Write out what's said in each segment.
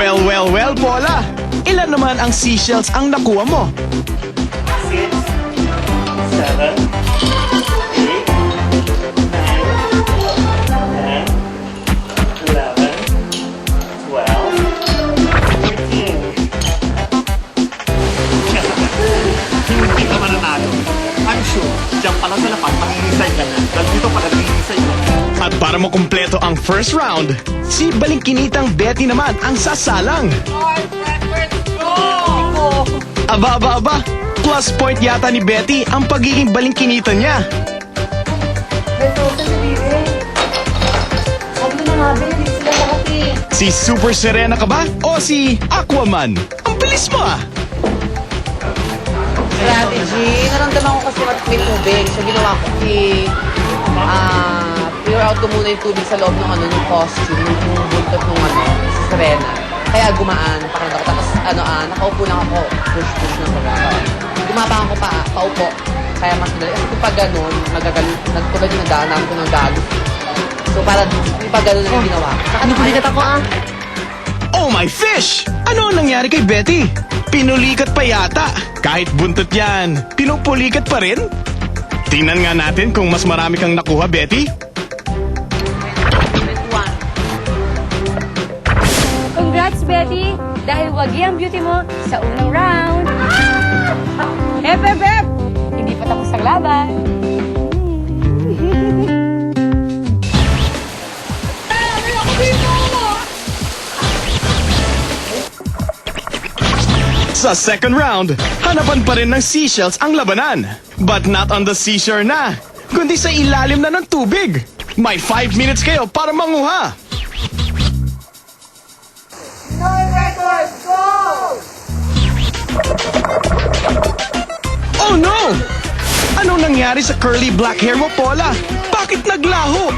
Well, Paula. Ilan naman ang seashells ang nakuha mo? 6, 7, 8, 9, 10, 11, 12, 13. Hindi ka mananalo. I'm sure, diyan pala sa lapag, mangingisay ka na. Dahil dito pala nangingisay ka na. At para makumpleto ang first round, si balingkinitang Betty naman ang sasalang. Aba. Plus point yata ni Betty ang pagiging balingkinita niya. Si Super Serena ka ba? O si Aquaman? Ang bilis mo ah! Strategy. Naramdaman ko kasi may tubig. So ginawa ko clear out ko muna yung tubig sa loob ng ng costume, yung buntot ng si Serena. Kaya gumaan, pakiramdam ko. Tapos nakaupo lang ako, push ng pagkakaroon. Gumabang ako paupo. Kaya mas madali. Kasi kung pag ganun, tulad yung nagdaanan ko ng galo. So parang yung pag ganun na yung ginawa. Napulikat ako Oh my fish! Ano ang nangyari kay Betty? Pinulikat pa yata. Kahit buntot yan, pinupulikat pa rin? Tingnan nga natin kung mas marami kang nakuha, Betty. Congrats, Betty! Dahil wagi ang beauty mo sa unang round. Hep! Hindi pa tapos ang laban. Sa second round, hanapan pa rin ng seashells ang labanan. But not on the seashore na, kundi sa ilalim na ng tubig. May 5 minutes kayo para manguha. Oh no! Anong nangyari sa curly black hair mo, Paula? Bakit naglaho?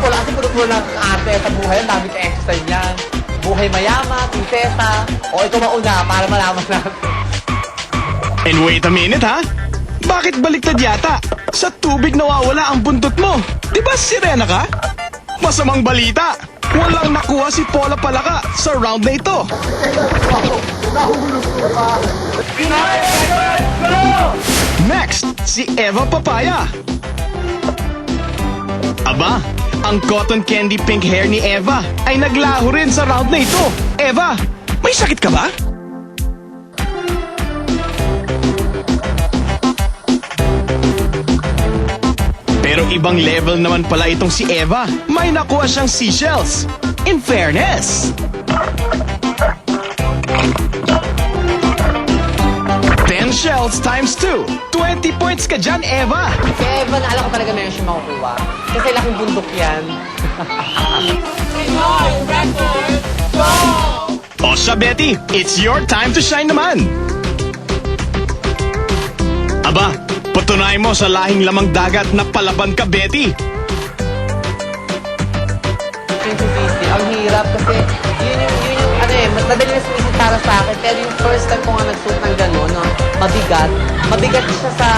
Wala kasi puro lang arte sa buhay. Ang dami ka exercise yan. Buhay mayaman, prinsesa. O ikaw mauna para malaman natin. And wait a minute ha? Bakit baliktad yata? Sa tubig nawawala ang buntot mo. Di ba sirena ka? Masamang balita. Walang nakuha si Paula Palaka sa round na ito. Next, si Eva Papaya. Aba, ang cotton candy pink hair ni Eva ay naglaho rin sa round na ito. Eva, may sakit ka ba? Pero ibang level naman pala itong si Eva. May nakuha siyang seashells. In fairness. 10 shells times 2. 20 points ka dyan, Eva. Si Eva, naalala ko talaga meron siya makukuha. Kasi laking bundok yan. O siya, Betty, it's your time to shine naman. Aba, patunay mo sa lahing lamang dagat na palaban ka, Betty. 50-50. Ang hirap kasi yun yung madali na sumisit para sa akin. Pero yung first time ko nga nagsuot ng gano'n, no, mabigat siya sa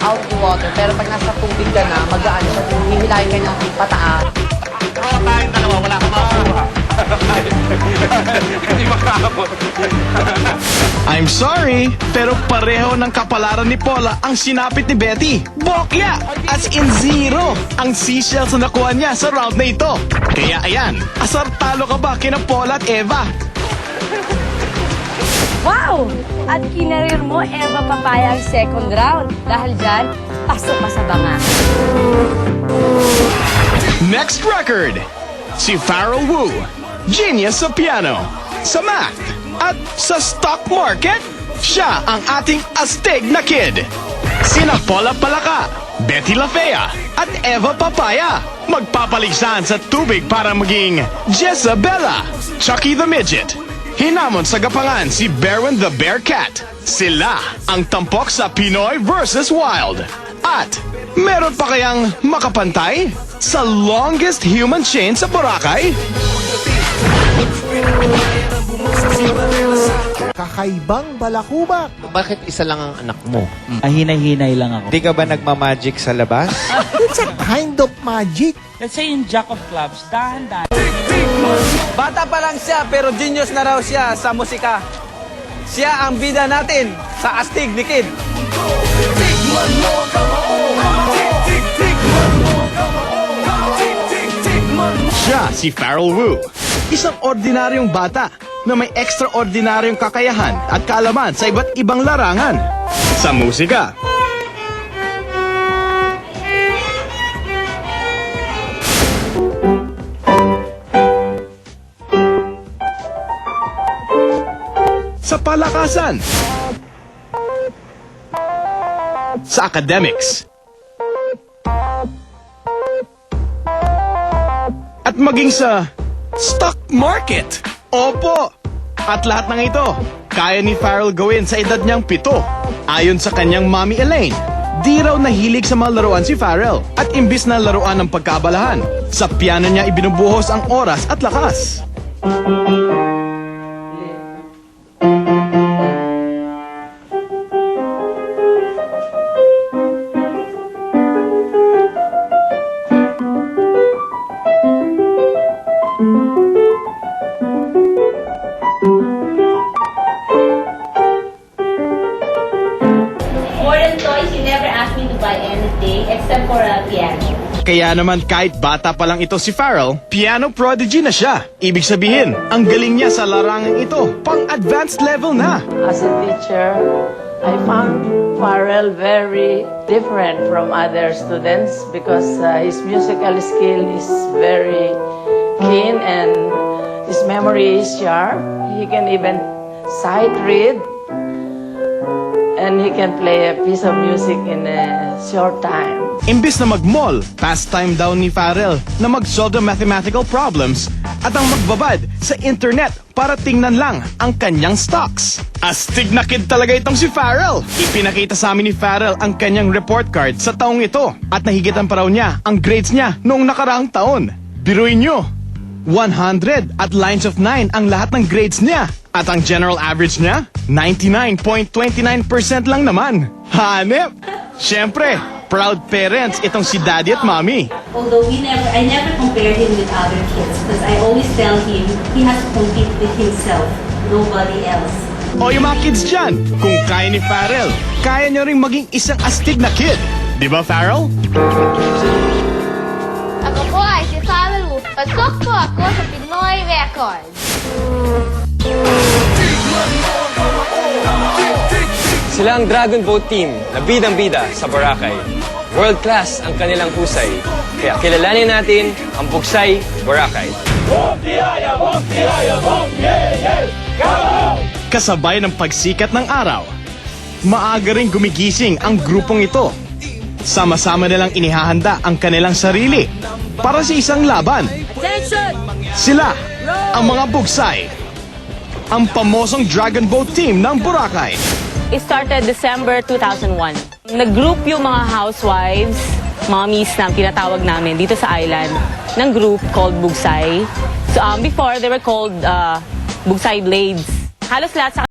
out the water. Pero pag nasa tubig ka na, magaan siya. Hihilayin ka niya pataas. Oo, tayong dalawa, wala ka makakuha. Hindi makakapot. I'm sorry, pero pareho ng kapalaran ni Paula ang sinapit ni Betty. Bokya! As in zero ang seashells na nakuha niya sa round na ito. Kaya ayan, asar talo ka ba kina Paula at Eva? Wow! At kinarir mo, Eva Papaya, ang second round. Dahil dyan, pasok ka sa banga. Next record, si Farrell Wu, genius sa piano, sa math, at sa stock market. Siya ang ating astig na kid. Sina Paula Palaka, Betty La Fea, at Eva Papaya magpapaligsahan sa tubig para maging Jezabella, Chucky the Midget. Hinamon sa gapangan si Berwin the Bearcat. Sila ang tampok sa Pinoy vs. Wild. At meron pa kayang makapantay sa longest human chain sa Boracay? kakaibang balakubak. Bakit isa lang ang anak mo? Hinay-hinay lang ako. Di ka ba nagmamagic sa labas? It's a kind of magic. Let's say yung Jack of Clubs, dahan-dahan. Bata pa lang siya pero genius na raw siya sa musika. Siya ang bida natin sa Astig ni Kid. Siya si Pharrell Wu, isang ordinaryong bata na may extraordinaryong kakayahan at kaalaman sa iba't ibang larangan. Sa musika, sa palakasan, sa academics, at maging sa stock market. Opo! At lahat ng ito, kaya ni Pharrell gawin sa edad niyang 7. Ayon sa kanyang mommy Elaine, di raw nahilig sa mga laruan si Pharrell at imbis na laruan ng pagkabalahan, sa piano niya ibinubuhos ang oras at lakas. More than toys, you never asked me to buy anything except for a piano. Kaya naman kahit bata pa lang ito si Pharrell, piano prodigy na siya. Ibig sabihin, ang galing niya sa larangang ito, pang advanced level na. As a teacher, I found Pharrell very different from other students because his musical skill is very keen and his memory is sharp. He can even sight read and he can play a piece of music in a short time. Imbis na mag-mall, pastime daw ni Pharrell na mag-solve ng mathematical problems at ang magbabad sa internet para tingnan lang ang kanyang stocks. Astig na kid talaga itong si Pharrell. Ipinakita sa amin ni Pharrell ang kanyang report card sa taong ito at nahigitan pa raw niya ang grades niya noong nakaraang taon. Biruin nyo, 100 at lines of 9 ang lahat ng grades niya. At ang general average niya, 99.29% lang naman. Hanep! Siyempre, proud parents itong si daddy at mommy. Although I never compared him with other kids because I always tell him he has to compete with himself, nobody else. O yung mga kids dyan, kung kaya ni Pharrell, kaya nyo rin maging isang astig na kid. Di ba, Pharrell? Ako po ay si Pharrell Wu. Pasok po ako sa Pinoy Records. Sila ang Dragon Boat Team na bidang-bida sa Boracay. World class ang kanilang husay. Kaya kilalanin natin ang Bugsay, Boracay. Kasabay ng pagsikat ng araw, maaga ring gumigising ang grupong ito. Sama-sama nilang inihahanda ang kanilang sarili para sa isang laban. Attention! Sila, ang mga Bugsay, ang pamosong Dragon Boat Team ng Boracay. It started December 2001. Nag-group yung mga housewives, mommies na tinatawag namin dito sa island, ng group called Bugsay. So before, they were called Bugsay Blades. Halos lahat sa